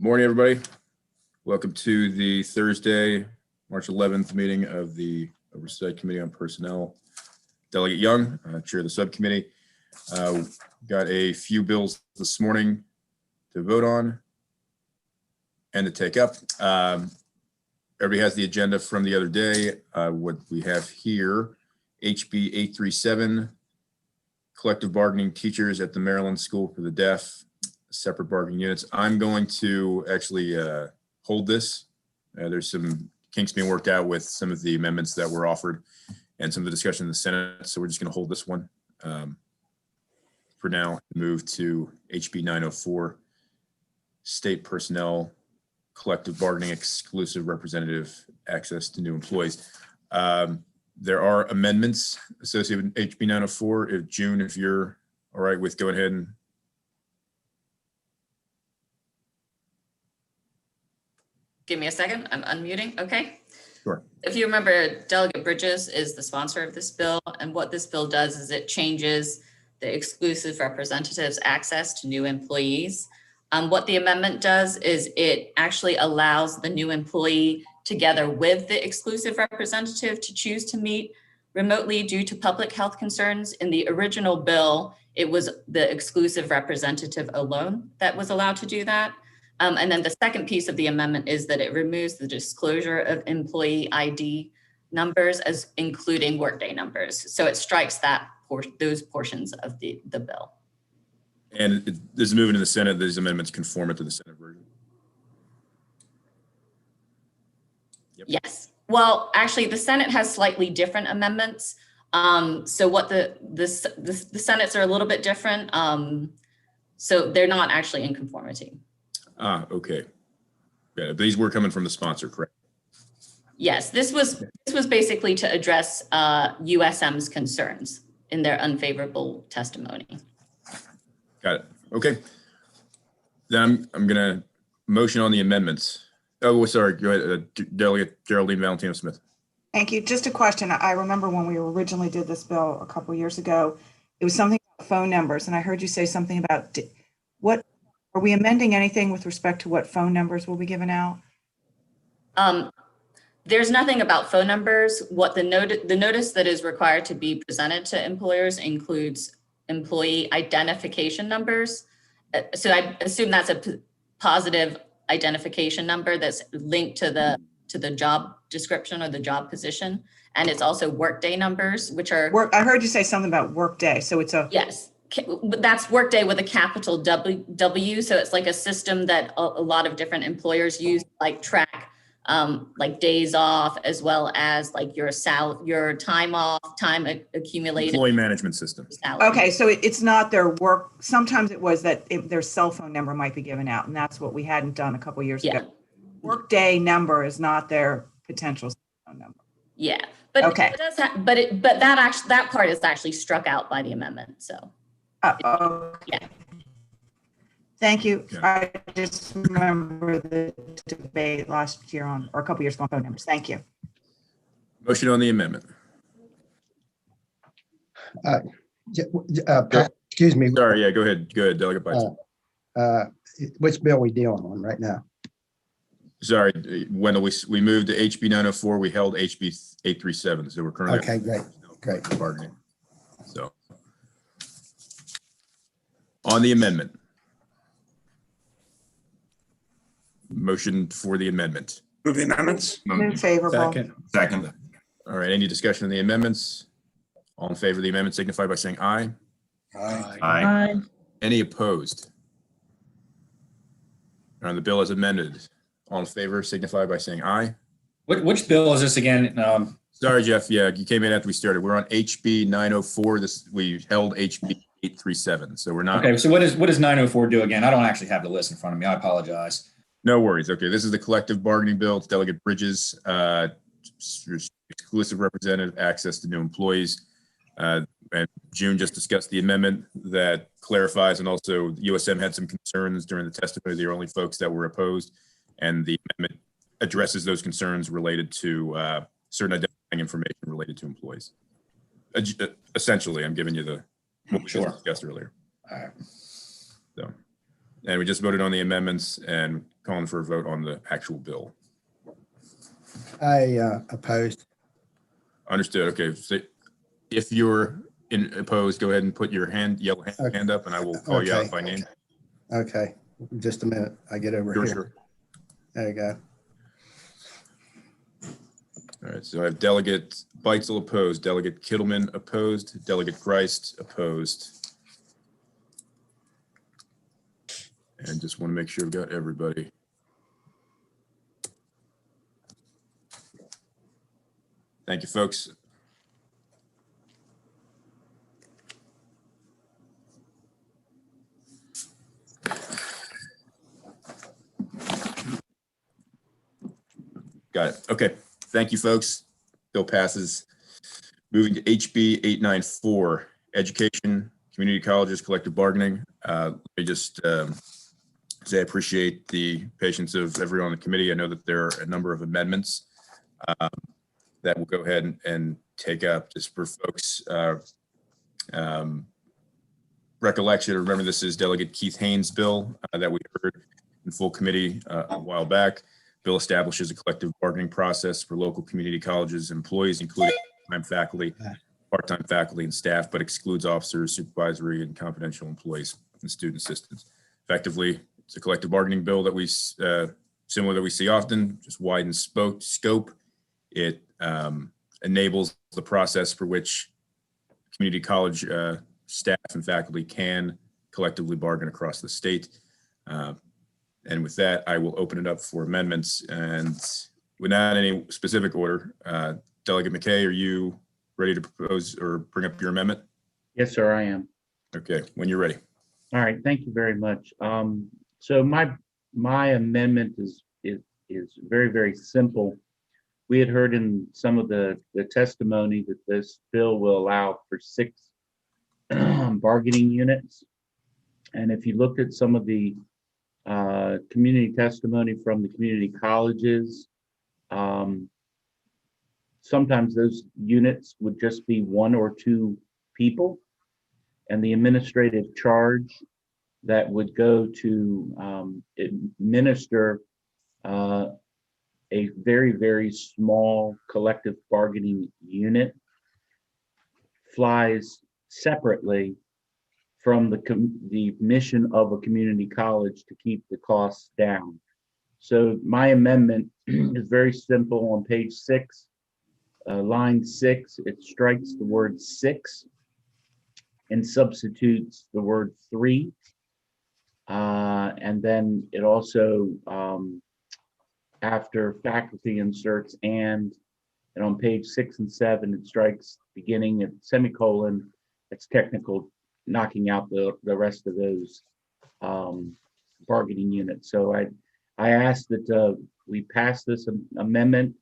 Morning, everybody. Welcome to the Thursday, March 11th meeting of the Oversight Committee on Personnel. Delegate Young, Chair of the subcommittee. Got a few bills this morning to vote on and to take up. Everybody has the agenda from the other day. What we have here, HB 837, collective bargaining teachers at the Maryland School for the Deaf, separate bargaining units. I'm going to actually hold this. There's some kinks being worked out with some of the amendments that were offered and some of the discussion in the Senate. So we're just going to hold this one for now. Move to HB 904, state personnel, collective bargaining, exclusive representative access to new employees. There are amendments associated with HB 904. If June, if you're all right with going ahead and give me a second, I'm unmuting, okay? Sure. If you remember, Delegate Bridges is the sponsor of this bill, and what this bill does is it changes the exclusive representatives' access to new employees. What the amendment does is it actually allows the new employee together with the exclusive representative to choose to meet remotely due to public health concerns. In the original bill, it was the exclusive representative alone that was allowed to do that. And then the second piece of the amendment is that it removes the disclosure of employee ID numbers as including workday numbers. So it strikes that those portions of the bill. And there's a movement in the Senate. These amendments conform to the Senate version. Yep. Yes. Well, actually, the Senate has slightly different amendments. So what the Senates are a little bit different. So they're not actually in conformity. Okay. Yeah, these were coming from the sponsor, correct? Yes, this was basically to address USM's concerns in their unfavorable testimony. Got it. Okay. Then I'm going to motion on the amendments. Oh, sorry. Go ahead. Delegate Geraldine Valentino Smith. Thank you. Just a question. I remember when we originally did this bill a couple of years ago, it was something about phone numbers. And I heard you say something about what, are we amending anything with respect to what phone numbers will be given out? There's nothing about phone numbers. What the notice that is required to be presented to employers includes employee identification numbers. So I assume that's a positive identification number that's linked to the job description or the job position. And it's also workday numbers, which are I heard you say something about workday. So it's a yes. That's Workday with a capital W. So it's like a system that a lot of different employers use, like track like days off, as well as like your time off, time accumulated. Employee management system. Salary. okay. So it's not their work. Sometimes it was that their cell phone number might be given out, and that's what we hadn't done a couple of years ago. Workday number is not their potential cell phone number. Yeah, but okay. It does but that part is actually struck out by the amendment. So. Okay. Yeah. Thank you. Okay. I just remember the debate last year or a couple years ago on phone numbers. Thank you. Motion on the amendment. Excuse me. Sorry. Yeah, go ahead. Delegate Bites. Which bill are we dealing on right now? Sorry, Wendell, we moved to HB 904. We held HB 837. So we're currently Okay, great. bargaining. So on the amendment. Motion for the amendment. Move the amendments. Move favorable. Second. All right, any discussion on the amendments? All in favor of the amendment signify by saying aye. Aye. Any opposed? On the bill as amended, all in favor signify by saying aye. Which bill is this again? Sorry, Jeff. Yeah, you came in after we started. We're on HB 904. We held HB 837. So we're not. Okay, so what does 904 do again? I don't actually have the list in front of me. I apologize. No worries. Okay, this is the collective bargaining bill. It's Delegate Bridges, exclusive representative access to new employees. And June just discussed the amendment that clarifies, and also USM had some concerns during the testimony. They were only folks that were opposed, and the amendment addresses those concerns related to certain identifying information related to employees. Essentially, I'm giving you the what we just discussed earlier. All right. So, and we just voted on the amendments, and calling for a vote on the actual bill. I opposed. Understood. Okay. So if you're opposed, go ahead and put your yellow hand up, and I will call you out Okay. by name. Okay, just a minute. I get over Sure, here. sure. There you go. All right. So I have Delegate Beitzel opposed, Delegate Kittleman opposed, Delegate Greist opposed. And just want to make sure we've got everybody. Thank you, folks. Got it. Okay. Thank you, folks. Bill passes. Moving to HB 894, Education, Community Colleges, Collective Bargaining. Let me just say I appreciate the patience of everyone on the committee. I know that there are a number of amendments that we'll go ahead and take up. Just for folks' recollection, remember this is Delegate Keith Haynes' bill that we heard in full committee a while back. Bill establishes a collective bargaining process for local community colleges employees, including part-time faculty and staff, but excludes officers, supervisory, and confidential employees and student assistants. Effectively, it's a collective bargaining bill that we similar that we see often, just widens scope. It enables the process for which community college staff and faculty can collectively bargain across the state. And with that, I will open it up for amendments, and without any specific order, Delegate McKay, are you ready to propose or bring up your amendment? Yes, sir, I am. Okay, when you're ready. All right, thank you very much. So my amendment is very, very simple. We had heard in some of the testimony that this bill will allow for 6 bargaining units. And if you looked at some of the community testimony from the community colleges, sometimes those units would just be 1 or 2 people, and the administrative charge that would go to administer a very, very small collective bargaining unit flies separately from the mission of a community college to keep the costs down. So my amendment is very simple. On page 6, line 6, it strikes the word 6 and substitutes the word 3. And then it also, after faculty inserts and on page 6 and 7, it strikes beginning at semicolon. It's technical, knocking out the rest of those bargaining units. So I ask that we pass this amendment,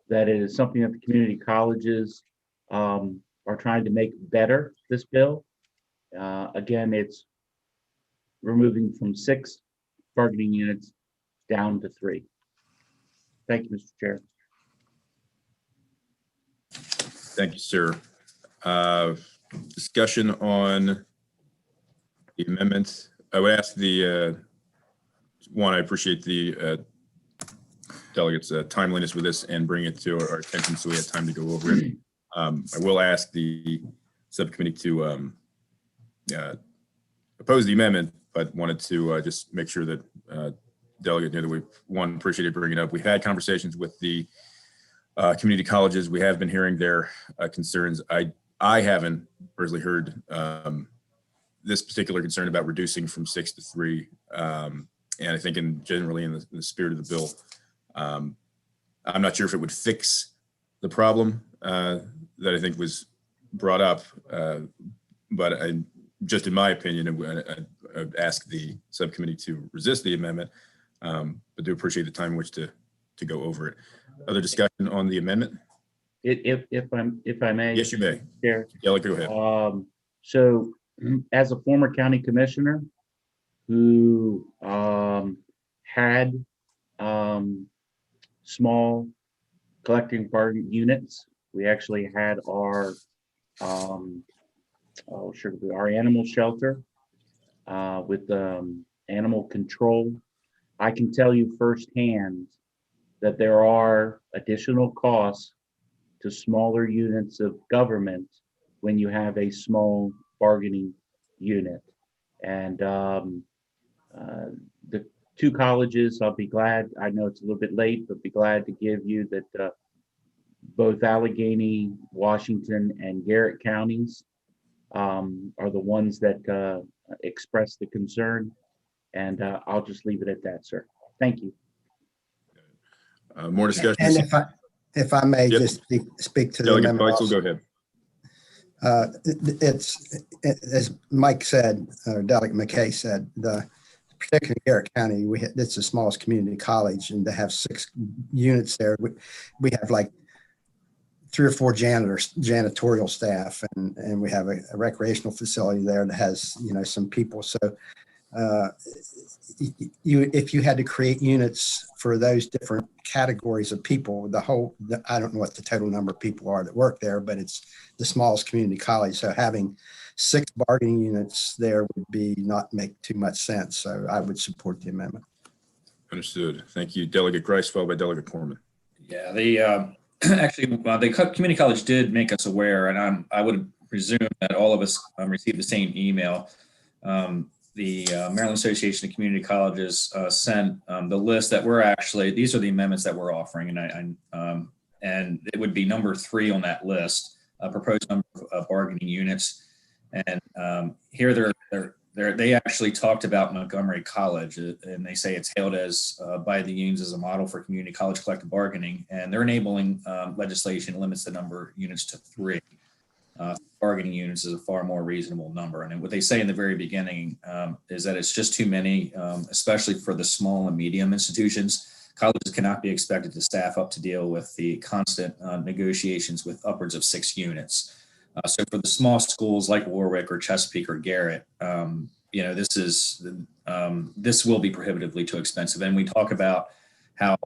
that it is something that the community colleges are trying to make better this bill. Again, it's removing from 6 bargaining units down to 3. Thank you, Mr. Chair. Thank you, sir. Discussion on the amendments. I would ask the one, I appreciate the delegates' timeliness with this and bring it to our attention so we have time to go over it. I will ask the subcommittee to oppose the amendment, but wanted to just make sure that delegate knew that we appreciated bringing it up. We've had conversations with the community colleges. We have been hearing their concerns. I haven't personally heard this particular concern about reducing from 6 to 3. And I think generally in the spirit of the bill, I'm not sure if it would fix the problem that I think was brought up, but just in my opinion, I'd ask the subcommittee to resist the amendment, but do appreciate the time in which to go over it. Other discussion on the amendment? If I may. Yes, you may. Chair. Yeah, go ahead. So as a former county commissioner who had small collecting bargaining units, we actually had our our animal shelter with animal control I can tell you firsthand that there are additional costs to smaller units of government when you have a small bargaining unit. And the two colleges, I'll be glad, I know it's a little bit late, but be glad to give you that both Allegheny, Washington, and Garrett counties are the ones that express the concern. And I'll just leave it at that, sir. Thank you. More discussion. And if I may Yep. just speak to the Delegate amendment. Beitzel, also. go ahead. As Mike said, or Delegate McKay said, particularly in Garrett County, it's the smallest community college, and to have 6 units there, we have like 3 or 4 janitorial staff, and we have a recreational facility there that has, some people. So if you had to create units for those different categories of people, I don't know what the total number of people are that work there, but it's the smallest community college. So having 6 bargaining units there would not make too much sense. So I would support the amendment. Understood. Thank you, Delegate Grice, followed by Delegate Corman. Yeah, actually, the community college did make us aware, and I would presume that all of us received the same email. The Maryland Association of Community Colleges sent the list that these are the amendments that we're offering, and it would be number 3 on that list, proposed number of bargaining units. And here they actually talked about Montgomery College, and they say it's hailed as by the unions as a model for community college collective bargaining, and their enabling legislation limits the number of units to 3. Bargaining units is a far more reasonable number. And what they say in the very beginning is that it's just too many, especially for the small and medium institutions. Colleges cannot be expected to staff up to deal with the constant negotiations with upwards of 6 units. So for the small schools like Warwick or Chesapeake or Garrett, this will be prohibitively too expensive. And we talk about how,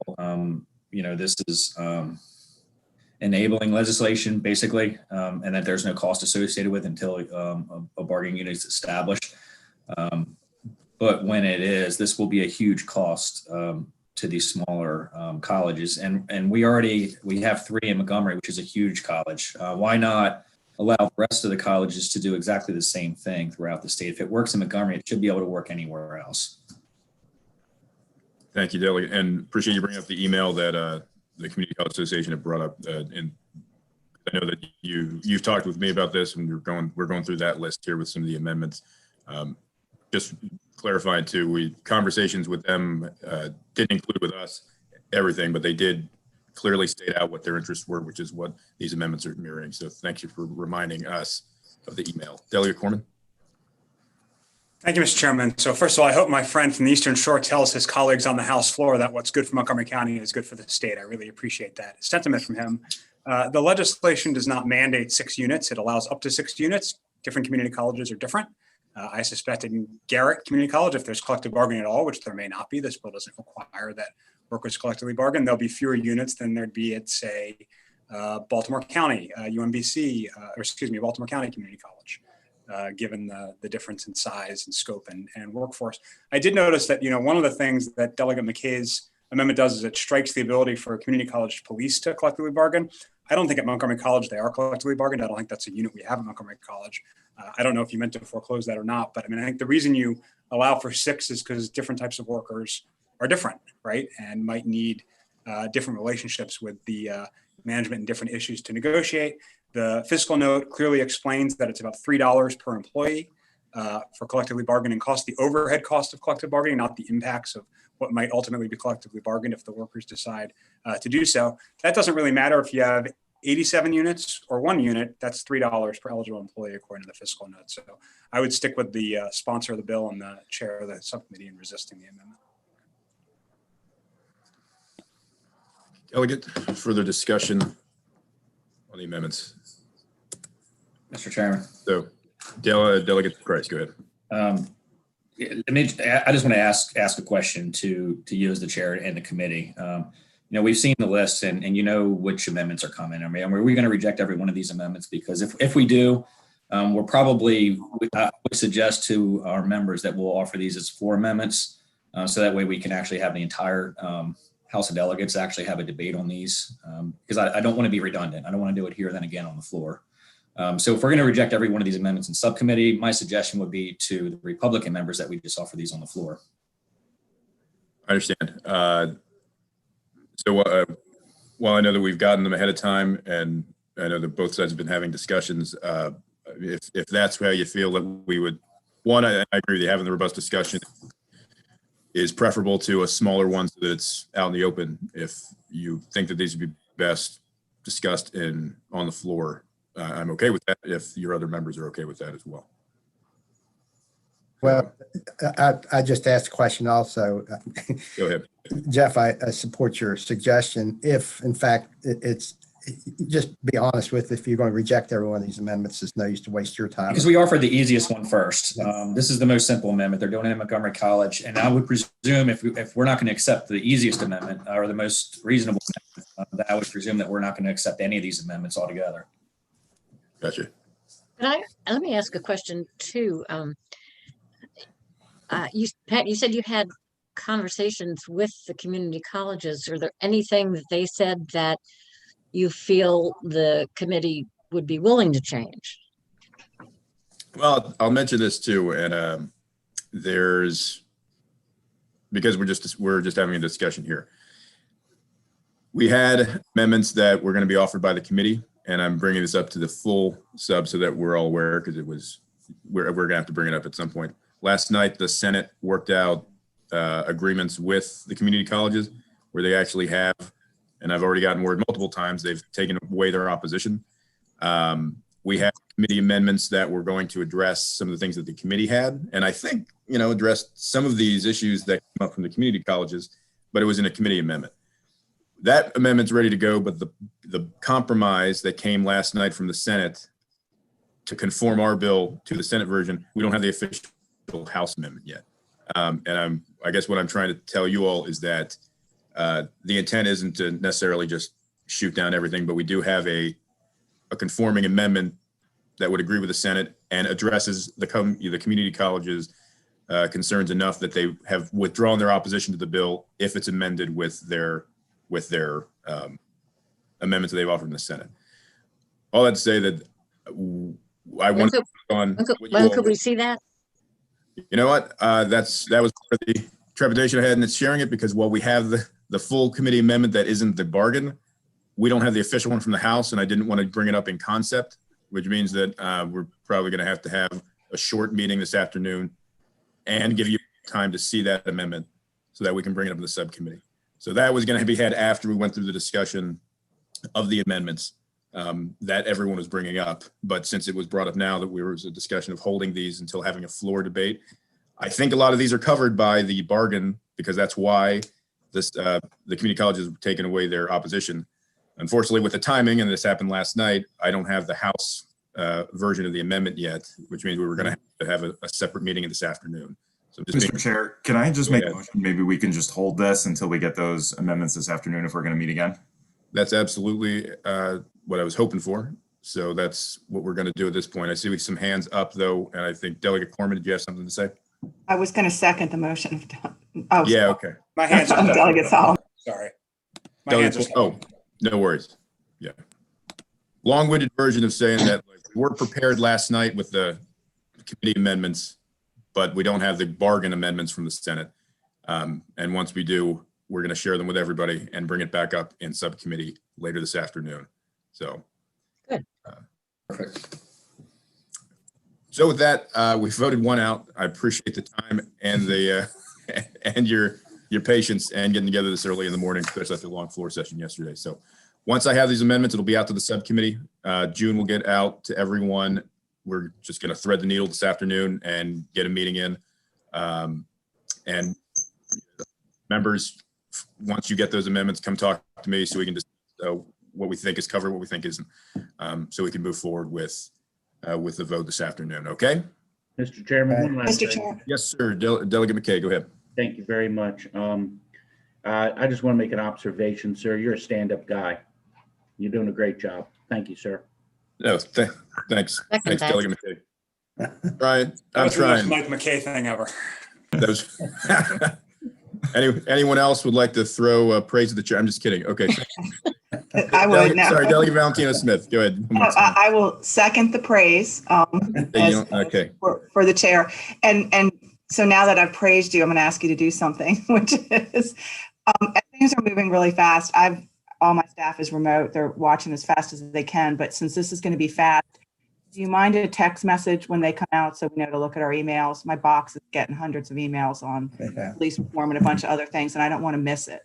this is enabling legislation, basically, and that there's no cost associated with until a bargaining unit is established. But when it is, this will be a huge cost to these smaller colleges. And we have 3 in Montgomery, which is a huge college. Why not allow the rest of the colleges to do exactly the same thing throughout the state? If it works in Montgomery, it should be able to work anywhere else. Thank you, Delegate, and appreciate you bringing up the email that the Community College Association had brought up. And I know that you've talked with me about this, and we're going through that list here with some of the amendments. Just clarifying too, conversations with them didn't include with us everything, but they did clearly state out what their interests were, which is what these amendments are mirroring. So thank you for reminding us of the email. Delegate Corman. Thank you, Mr. Chairman. So first of all, I hope my friend from the Eastern Shore tells his colleagues on the House floor that what's good for Montgomery County is good for the state. I really appreciate that sentiment from him. The legislation does not mandate 6 units. It allows up to 6 units. Different community colleges are different. I suspect in Garrett Community College, if there's collective bargaining at all, which there may not be, this bill doesn't require that workers collectively bargain, there'll be fewer units than there'd be at, say, Baltimore County, UMBC, Baltimore County Community College. Given the difference in size and scope and workforce. I did notice that, one of the things that Delegate McKay's amendment does is it strikes the ability for community college police to collectively bargain. I don't think at Montgomery College they are collectively bargained. I don't think that's a unit we have at Montgomery College. I don't know if you meant to foreclose that or not, but I think the reason you allow for 6 is because different types of workers are different, right? And might need different relationships with the management and different issues to negotiate. The fiscal note clearly explains that it's about $3 per employee for collectively bargaining costs, the overhead cost of collective bargaining, not the impacts of what might ultimately be collectively bargained if the workers decide to do so. That doesn't really matter if you have 87 units or 1 unit, that's $3 per eligible employee according to the fiscal note. So I would stick with the sponsor of the bill and the chair of the subcommittee in resisting the amendment. Delegate, further discussion on the amendments. Mr. Chairman. So, Delegate Price, go ahead. I just want to ask a question to you as the chair and the committee. We've seen the list and you know which amendments are coming. Are we going to reject every one of these amendments? Because if we do, we're probably, I would suggest to our members that we'll offer these as 4 amendments. So that way we can actually have the entire House of Delegates actually have a debate on these, because I don't want to be redundant. I don't want to do it here then again on the floor. So if we're going to reject every one of these amendments in subcommittee, my suggestion would be to the Republican members that we just offer these on the floor. I understand. So while I know that we've gotten them ahead of time, and I know that both sides have been having discussions, if that's how you feel that we would, one, I agree with you, having the robust discussion is preferable to a smaller one so that it's out in the open. If you think that these would be best discussed on the floor, I'm okay with that if your other members are okay with that as well. Well, I just asked a question also. Go ahead. Jeff, I support your suggestion. If in fact it's, just be honest with, if you're going to reject every one of these amendments, it's no use to waste your time. Because we offered the easiest one first. This is the most simple amendment. They're doing it in Montgomery College. And I would presume if we're not going to accept the easiest amendment or the most reasonable amendment, that I would presume that we're not going to accept any of these amendments altogether. Gotcha. Let me ask a question too. Pat, you said you had conversations with the community colleges. Are there anything that they said that you feel the committee would be willing to change? Well, I'll mention this too, and because we're just having a discussion here. We had amendments that were going to be offered by the committee, and I'm bringing this up to the full sub so that we're all aware, because we're going to have to bring it up at some point. Last night, the Senate worked out agreements with the community colleges where they actually have, and I've already gotten word multiple times, they've taken away their opposition. We have committee amendments that were going to address some of the things that the committee had, and I think, addressed some of these issues that came up from the community colleges, but it was in a committee amendment. That amendment's ready to go, but the compromise that came last night from the Senate to conform our bill to the Senate version, we don't have the official House amendment yet. And I guess what I'm trying to tell you all is that the intent isn't to necessarily just shoot down everything, but we do have a conforming amendment that would agree with the Senate and addresses the community colleges concerns enough that they have withdrawn their opposition to the bill if it's amended with their amendments that they've offered in the Senate. All that to say that I want to on. When could we see that? You know what? That was part of the trepidation I had, and it's sharing it because while we have the full committee amendment that isn't the bargain, we don't have the official one from the House, and I didn't want to bring it up in concept, which means that we're probably going to have a short meeting this afternoon and give you time to see that amendment so that we can bring it up to the subcommittee. So that was going to be had after we went through the discussion of the amendments that everyone was bringing up. But since it was brought up now that was a discussion of holding these until having a floor debate, I think a lot of these are covered by the bargain because that's why the community colleges have taken away their opposition. Unfortunately, with the timing, and this happened last night, I don't have the House version of the amendment yet, which means we were going to have a separate meeting this afternoon. So Mr. Chair, can I just make a motion? Maybe we can just hold this until we get those amendments this afternoon if we're going to meet again. That's absolutely what I was hoping for. So that's what we're going to do at this point. I see some hands up though, and I think Delegate Corman, did you have something to say? I was going to second the motion. Oh, Yeah, okay. My hands are I'm Delegate Saul. Sorry. My hands are Oh, no worries. Yeah. Long-winded version of saying that we're prepared last night with the committee amendments, but we don't have the bargain amendments from the Senate. And once we do, we're going to share them with everybody and bring it back up in subcommittee later this afternoon. So. Good. Perfect. So with that, we voted one out. I appreciate the time and the and your patience and getting together this early in the morning, especially after the long floor session yesterday. So once I have these amendments, it'll be out to the subcommittee. June will get out to everyone. We're just going to thread the needle this afternoon and get a meeting in. And members, once you get those amendments, come talk to me so we can discuss what we think is covered, what we think isn't, so we can move forward with the vote this afternoon. Okay. Mr. Chairman, one last Mr. thing. Chair, Yes, sir. Delegate McKay, go ahead. Thank you very much. I just want to make an observation, sir. You're a stand-up guy. You're doing a great job. Thank you, sir. No, thanks. Thanks, that. Delegate McKay. Trying. I'm That's the most trying. Mike McKay thing ever. Those. Anyone else would like to throw praise to the chair? I'm just kidding. Okay. I would now. Sorry, Delegate Valentino Smith. Go ahead. I will second the praise Okay. for the chair. And so now that I've praised you, I'm going to ask you to do something, which is things are moving really fast. All my staff is remote. They're watching as fast as they can. But since this is going to be fast, do you mind a text message when they come out so we know to look at our emails? My box is getting hundreds of emails on police reform and a bunch of other things, and I don't want to miss it.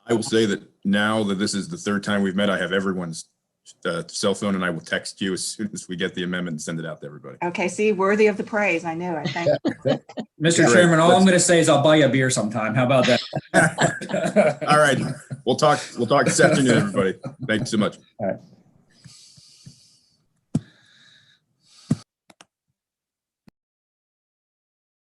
I will say that now that this is the third time we've met, I have everyone's cell phone, and I will text you as soon as we get the amendment and send it out to everybody. Okay, see, worthy of the praise. I knew. I thank you. Mr. Great. Chairman, all I'm going to say is I'll buy you a beer sometime. How about that? All right. We'll talk this afternoon, everybody. Thank you so much. All right.